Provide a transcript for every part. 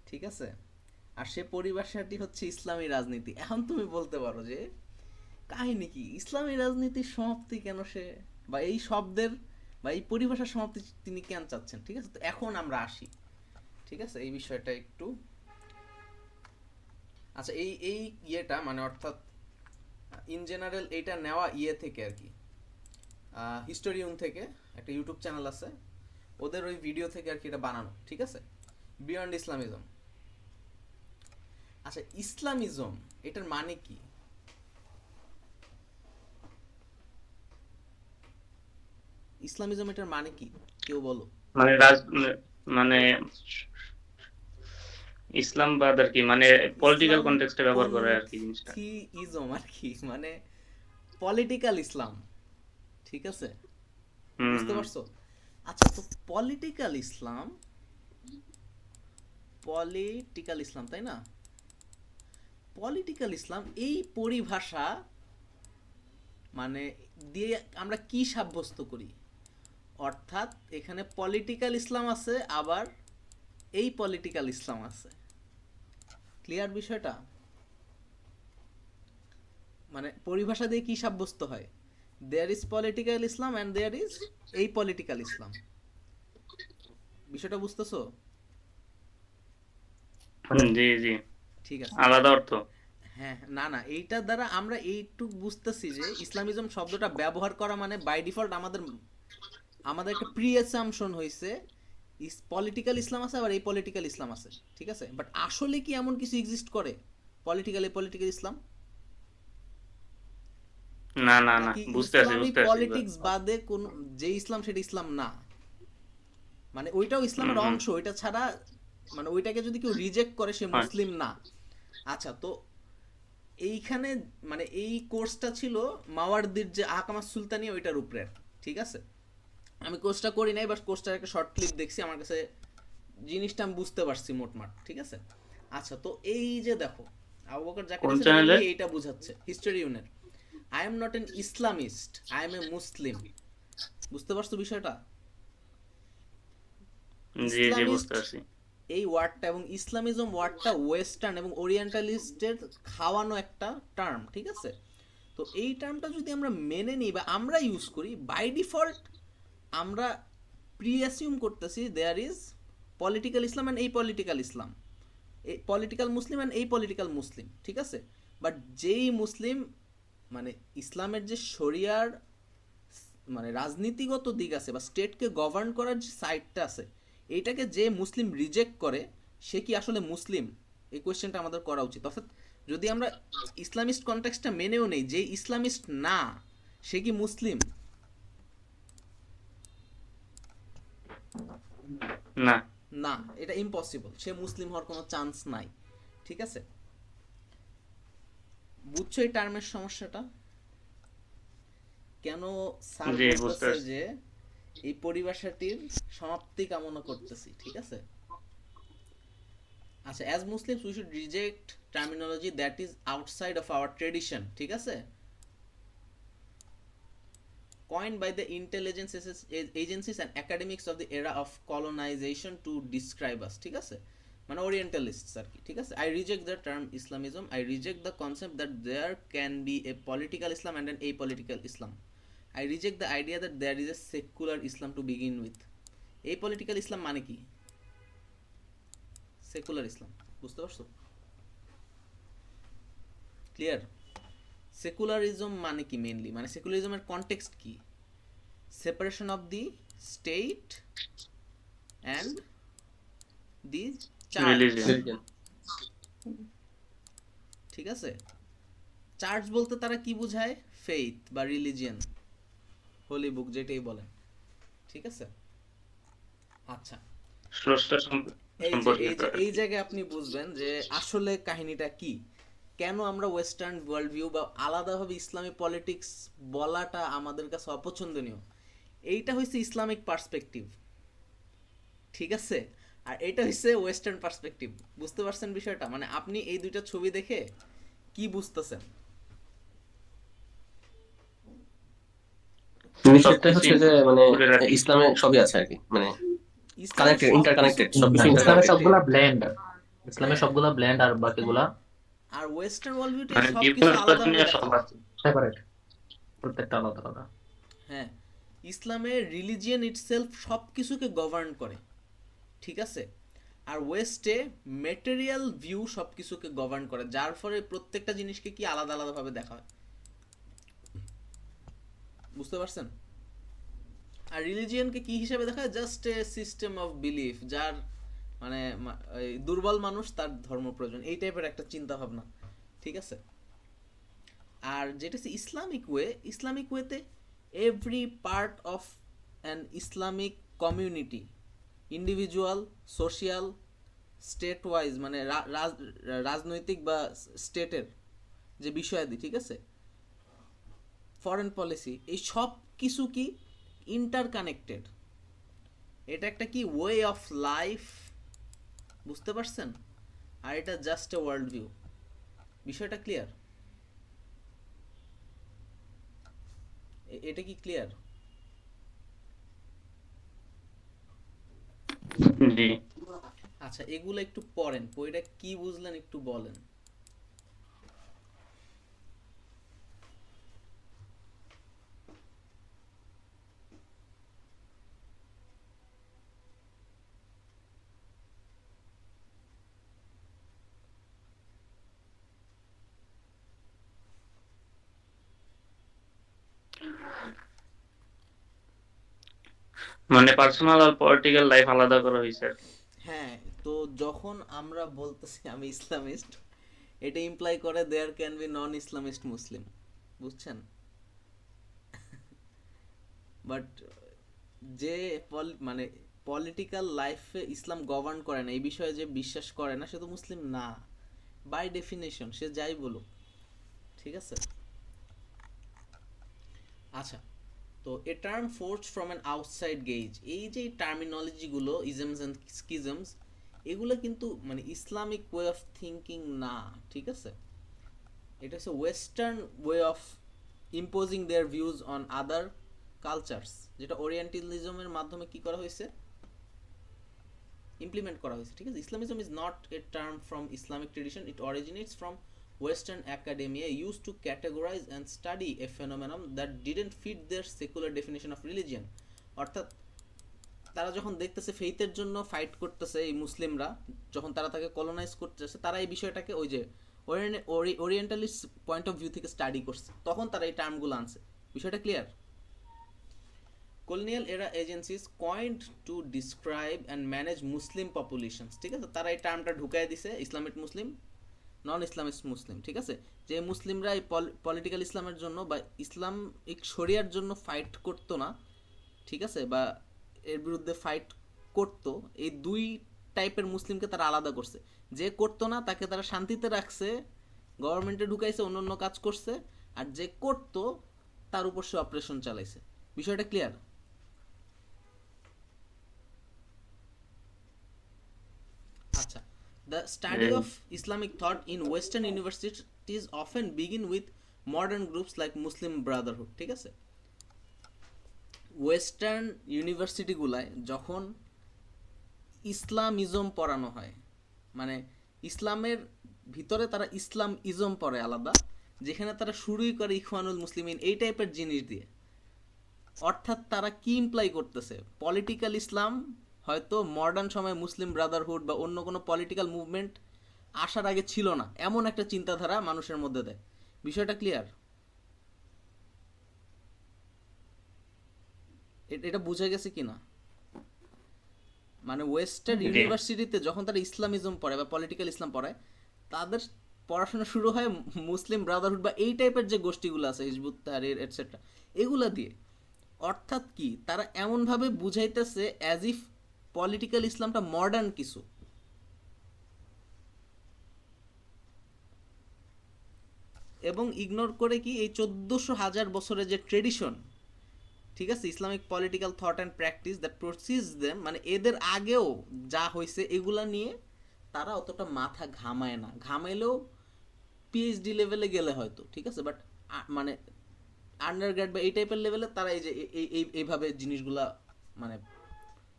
ঠিক আছে? আর সে পরিভাষাটি হচ্ছে ইসলামী রাজনীতি। এখন তুমি বলতে পারো যে কাহিনী কি, ইসলামী রাজনীতির সমাপ্তি কেন সে, বা এই শব্দের বা এই পরিভাষার সমাপ্তি তিনি কেন চাচ্ছেন? ঠিক আছে, তো এখন আমরা আসি, ঠিক আছে, এই বিষয়টা একটু। আচ্ছা, এই এই ইয়েটা মানে অর্থাৎ ইন জেনারেল এইটা নেওয়া ইয়ে থেকে আর কি, হিস্টোরিয়ন থেকে, একটা ইউটিউব চ্যানেল আছে, ওদের ওই ভিডিও থেকে আর কি এটা বানানো, ঠিক আছে? Beyond Islamism. আচ্ছা, ইসলামিজম এটার মানে কি? ইসলামিজম এটার মানে কি, কেউ বলো। মানে মানে ইসলামবাদ আর কি, মানে পলিটিক্যাল ইসলাম কনটেক্সটে ব্যবহার করে আর কি জিনিসটা। পন্থীইজম আর কি, মানে পলিটিক্যাল ইসলাম, ঠিক আছে? হুম বুঝতে হুম। পারছো? আচ্ছা, তো পলিটিক্যাল ইসলাম, পলিটিক্যাল ইসলাম, তাই না? পলিটিক্যাল ইসলাম এই পরিভাষা মানে দিয়ে আমরা কি সাব্যস্ত করি? অর্থাৎ এখানে পলিটিক্যাল ইসলাম আছে, আবার এই পলিটিক্যাল ইসলাম আছে। ক্লিয়ার বিষয়টা? মানে পরিভাষা দিয়ে কি সাব্যস্ত হয়? There is political Islam and there is এই পলিটিক্যাল ইসলাম। বিষয়টা বুঝতেছো? জি জি। ঠিক আছে। আলাদা অর্থ। হ্যাঁ, না না, এইটার দ্বারা আমরা এইটুক বুঝতেছি যে ইসলামিজম শব্দটা ব্যবহার করা মানে বাই ডিফল্ট আমাদের আমাদের একটা প্রি অ্যাসাম্পশন হয়েছে পলিটিক্যাল ইসলাম আছে, আবার এই পলিটিক্যাল ইসলাম আছে, ঠিক আছে? বাট আসলে কি এমন কিছু এক্সিস্ট করে, পলিটিক্যাল এই পলিটিক্যাল ইসলাম? না না না, নাকি বুঝতে আছি ইসলামী বুঝতে আছি এবার। পলিটিক্স বাদে কোন যে ইসলাম সেটা ইসলাম না? মানে ওইটাও হুম ইসলামের হুম। অংশ, ওইটা ছাড়া মানে ওইটাকে যদি কেউ রিজেক্ট করে সে হয়। মুসলিম না। আচ্ছা, তো এইখানে মানে এই কোর্সটা ছিল মাওয়ার্দির যে আহকামাস সুলতানি ওইটার উপরে, ঠিক আছে? আমি কোর্সটা করি নাই, বাট কোর্সটার একটা শর্ট ক্লিপ দেখছি, আমার কাছে জিনিসটা আমি বুঝতে পারছি মোটমাট, ঠিক আছে? আচ্ছা, তো এই যে দেখো, আবু বকর জাকির কোন হোসেন চ্যানেলে? মেইনলি এইটা বুঝাচ্ছে হিস্টোরি ইউনের, I am not an Islamist, I am a Muslim. বুঝতে পারছো বিষয়টা? জি জি, বুঝতে ইসলামিস্ট পারছি। এই ওয়ার্ডটা এবং ইসলামিজম ওয়ার্ডটা ওয়েস্টার্ন এবং ওরিয়েন্টালিস্টের খাওয়ানো একটা টার্ম, ঠিক আছে? তো এই টার্মটা যদি আমরা মেনে নিই বা আমরা ইউজ করি বাই ডিফল্ট, আমরা প্রি অ্যাসিউম করতেছি there is political Islam and এই পলিটিক্যাল ইসলাম, এই পলিটিক্যাল মুসলিম অ্যান্ড এই পলিটিক্যাল মুসলিম, ঠিক আছে? বাট যেই মুসলিম মানে ইসলামের যে শরিয়ার মানে রাজনীতিগত দিক আছে বা স্টেটকে গভর্ন করার যে সাইডটা আছে, এইটাকে যে মুসলিম রিজেক্ট করে সে কি আসলে মুসলিম? এই কোয়েশ্চেনটা আমাদের করা উচিত। অর্থাৎ যদি আমরা ইসলামিস্ট কনটেক্সটটা মেনেও নেই, যে ইসলামিস্ট না সে কি মুসলিম? না। না, এটা ইম্পসিবল, সে মুসলিম হওয়ার কোনো চান্স নাই, ঠিক আছে? বুঝছো এই টার্মের সমস্যাটা? কেন স্যার জি, বুঝতে বলতেছে পারছি। যে এই পরিভাষাটির সমাপ্তি কামনা করতেছি, ঠিক আছে? আচ্ছা, as Muslims we should reject terminology that is outside of our tradition, ঠিক আছে? Coined by the intelligence agencies and academics of the era of colonization to describe us, ঠিক আছে? মানে ওরিয়েন্টালিস্টস আর কি, ঠিক আছে? I reject the term Islamism. I reject the concept that there can be a political Islam and an apolitical Islam. I reject the idea that there is a secular Islam to begin with. apolitical Islam মানে কি? Secular ইসলাম, বুঝতে পারছো? Clear? Secularism মানে কি mainly, মানে সেকুলারিজমের context কি? Separation of the state and the church, religion. Religion. ঠিক আছে? চার্চ বলতে তারা কি বুঝায়? ফেইথ বা রিলিজিয়ন, হোলি বুক যেটাই বলেন, ঠিক আছে? আচ্ছা, স্রষ্টা এই যে এই সম্পর্কিত যে আর এই কি। জায়গায় আপনি বুঝবেন যে আসলে কাহিনীটা কি, কেন আমরা ওয়েস্টার্ন ওয়ার্ল্ড ভিউ বা আলাদাভাবে ইসলামিক পলিটিক্স বলাটা আমাদের কাছে অপছন্দনীয়। এইটা হচ্ছে ইসলামিক পার্সপেক্টিভ, ঠিক আছে? আর এটা হচ্ছে ওয়েস্টার্ন পার্সপেক্টিভ। বুঝতে পারছেন বিষয়টা? মানে আপনি এই দুইটা ছবি দেখে কি বুঝতেছেন? বিষয়টা হচ্ছে সবকিছুই যে মানে ঘুরে রাখি। ইসলামে সবই আছে আর কি, মানে ইসলামের কানেক্টেড, সবকিছু ইন্টারকানেক্টেড, সবকিছু মানে ইসলামের ইন্টারকানেক্টেড। সবগুলা ব্লেন্ড। ইসলামের হ্যাঁ, সবগুলা ব্ল্যান্ড আর বাকিগুলা আর ওয়েস্টার্ন ওয়ার্ল্ড ভিউতে মানে সবকিছু আলাদাভাবে বিপরীত দেখা সব হয়। আছে। সেপারেট, প্রত্যেকটা আলাদা আলাদা। হ্যাঁ, ইসলামের রিলিজিয়ন ইটসেলফ সব কিছুকে গভর্ন করে, ঠিক আছে। আর ওয়েস্টে মেটেরিয়াল ভিউ সব কিছুকে গভর্ন করে, যার ফলে প্রত্যেকটা জিনিসকে কি আলাদা আলাদাভাবে দেখা হয়। বুঝতে পারছেন? আর রিলিজিয়নকে কি হিসেবে দেখা হয়? Just a system of belief, যার মানে এই দুর্বল মানুষ তার ধর্ম প্রয়োজন, এই টাইপের একটা চিন্তা ভাবনা, ঠিক আছে। আর যেটা হচ্ছে ইসলামিক ওয়েতে every part of an Islamic community, individual, social, state wise, মানে রাজনৈতিক বা স্টেটের যে বিষয়াদি, ঠিক আছে, ফরেন পলিসি, এই সব কিছু কি ইন্টারকানেক্টেড। এটা একটা কি ওয়ে অফ লাইফ, বুঝতে পারছেন? আর এটা জাস্ট এ ওয়ার্ল্ড ভিউ। বিষয়টা ক্লিয়ার? এটা কি ক্লিয়ার? জি। আচ্ছা, এগুলো একটু পড়েন, বইটা কি বুঝলেন একটু বলেন। মানে পার্সোনাল আর পলিটিক্যাল লাইফ আলাদা করা হয়েছে আর কি। হ্যাঁ, তো যখন আমরা বলতেছি আমি ইসলামিস্ট, এটা ইমপ্লাই করে there can be non Islamist Muslim, বুঝছেন? বাট যে মানে পলিটিক্যাল লাইফে ইসলাম গভর্ন করে না, এই বিষয়ে যে বিশ্বাস করে না, সে তো মুসলিম না বাই ডেফিনেশন, সে যাই বলুক, ঠিক আছে। আচ্ছা, তো a term forced from an outside gauge, এই যে টার্মিনোলজিগুলো ইজমস অ্যান্ড স্কিজমস, এগুলো কিন্তু মানে ইসলামিক ওয়ে অফ থিঙ্কিং না, ঠিক আছে। এটা হচ্ছে western way of imposing their views on other cultures, যেটা ওরিয়েন্টালিজমের মাধ্যমে কি করা হয়েছে, ইমপ্লিমেন্ট করা হয়েছে, ঠিক আছে। Islamism is not a term from Islamic tradition, it originates from western academia used to categorize and study a phenomenon that didn't fit their secular definition of religion। অর্থাৎ তারা যখন দেখতেছে ফেইথের জন্য ফাইট করতেছে এই মুসলিমরা, যখন তারা তাকে কলোনাইজ করতেছে, তারা এই বিষয়টাকে ওই যে ওরিয়েন্টালিস্ট পয়েন্ট অফ ভিউ থেকে স্টাডি করছে, তখন তারা এই টার্মগুলো আনছে। বিষয়টা clear? colonial era agencies coined to describe and manage Muslim populations, ঠিক আছে, তারা এই টার্মটা ঢুকাই দিছে, ইসলামিক মুসলিম, নন ইসলামিস্ট মুসলিম, ঠিক আছে। যে মুসলিমরা এই পলিটিক্যাল ইসলামের জন্য বা ইসলামিক শরিয়ার জন্য ফাইট করতো না, ঠিক আছে, বা এর বিরুদ্ধে ফাইট করতো, এই দুই টাইপের মুসলিমকে তারা আলাদা করছে। যে করতো না তাকে তারা শান্তিতে রাখছে, গভর্নমেন্টে ঢুকাইছে, অন্য অন্য কাজ করছে, আর যে করতো তার উপর সে অপারেশন চালাইছে। বিষয়টা ক্লিয়ার? আচ্ছা, the study of Islamic thought in Western universities often begin with modern groups like Muslim Brotherhood, ঠিক আছে। ওয়েস্টার্ন ইউনিভার্সিটিগুলায় যখন ইসলামিজম পড়ানো হয়, মানে ইসলামের ভিতরে তারা ইসলাম ইজম পড়ে আলাদা, যেখানে তারা শুরুই করে ইখওয়ানুল মুসলিমিন এই টাইপের জিনিস দিয়ে। অর্থাৎ তারা কি ইমপ্লাই করতেছে, পলিটিক্যাল ইসলাম হয়তো মডার্ন সময় মুসলিম ব্রাদারহুড বা অন্য কোনো পলিটিক্যাল মুভমেন্ট আসার আগে ছিল না, এমন একটা চিন্তাধারা মানুষের মধ্যে দেয়। বিষয়টা ক্লিয়ার? এটা বুঝে গেছে কি না? মানে ওয়েস্টার্ন জি। ইউনিভার্সিটিতে যখন তারা ইসলামিজম পড়ে বা পলিটিক্যাল ইসলাম পড়ায়, তাদের পড়াশোনা শুরু হয় মুসলিম ব্রাদারহুড বা এই টাইপের যে গোষ্ঠীগুলো আছে, হিজবুত তাহরির এটসেট্রা, এগুলা দিয়ে। অর্থাৎ কি, তারা এমনভাবে বুঝাইতেছে অ্যাজ ইফ পলিটিক্যাল ইসলামটা মডার্ন কিছু, এবং ইগনোর করে কি এই 1400 বছরের যে ট্রেডিশন, ঠিক আছে, Islamic political thought and practice that precedes them, মানে এদের আগেও যা হয়েছে এগুলা নিয়ে তারা অতটা মাথা ঘামায় না, ঘামাইলেও পিএইচডি লেভেলে গেলে হয়তো, ঠিক আছে, বাট মানে আন্ডারগ্রেড বা এই টাইপের লেভেলে তারা এই যে এইভাবে জিনিসগুলা মানে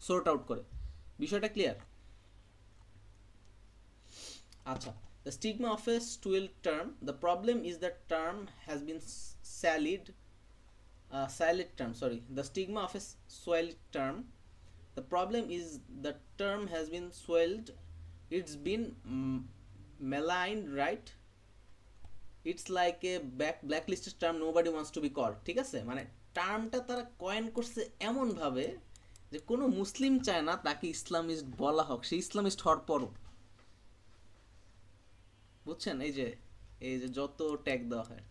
সর্ট আউট করে। বিষয়টা ক্লিয়ার? আচ্ছা, the stigma of a stale term, the problem is that term has been salad term, sorry, the stigma of a swelled term, the problem is the term has been swelled, it's been maligned, right? It's like a blacklisted term, nobody wants to be called, ঠিক আছে? মানে টার্মটা তারা coin করছে এমন ভাবে যে কোনো মুসলিম চায় না তাকে ইসলামিস্ট বলা হোক, সে ইসলামিস্ট হওয়ার পরও, বুঝছেন? এই যে যত ট্যাগ দেওয়া হয়,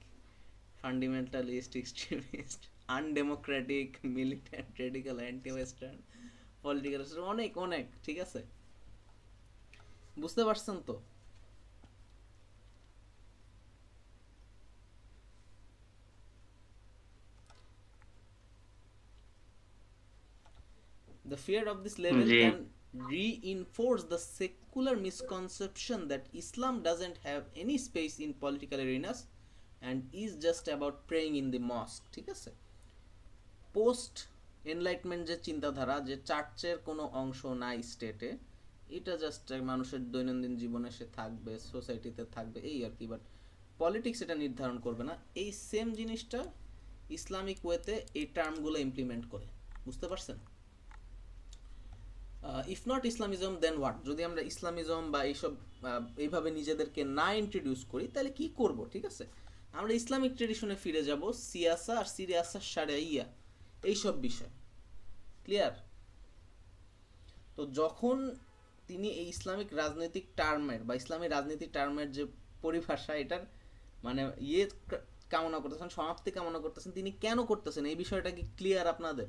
fundamentalist, extremist, undemocratic, militant, radical, anti western, political, অনেক অনেক, ঠিক আছে? বুঝতে পারছেন তো? The fear of this level G can reinforce the secular misconception that Islam doesn't have any space in political arenas and is just about praying in the mosque, ঠিক আছে? Post enlightenment যে চিন্তাধারা, যে চার্চের কোনো অংশ নাই স্টেটে, এটা জাস্ট মানুষের দৈনন্দিন জীবনে সে থাকবে, সোসাইটিতে থাকবে, এই আর কি, বাট পলিটিক্স এটা নির্ধারণ করবে না, এই সেম জিনিসটা ইসলামিক ওয়েতে এই টার্মগুলো ইমপ্লিমেন্ট করে। বুঝতে পারছেন? If not Islamism then what? যদি আমরা ইসলামিজম বা এইসব এইভাবে নিজেদেরকে না ইন্ট্রোডিউস করি তাহলে কি করব? ঠিক আছে, আমরা ইসলামিক ট্রেডিশনে ফিরে যাব, সিয়াসা আর সিরিয়াসা শারিয়া এইসব বিষয়। ক্লিয়ার? তো যখন তিনি এই ইসলামিক রাজনৈতিক টার্মের বা ইসলামী রাজনীতি টার্মের যে পরিভাষা, এটার মানে কামনা করতেছেন, সমাপ্তি কামনা করতেছেন, তিনি কেন করতেছেন, এই বিষয়টা কি ক্লিয়ার আপনাদের?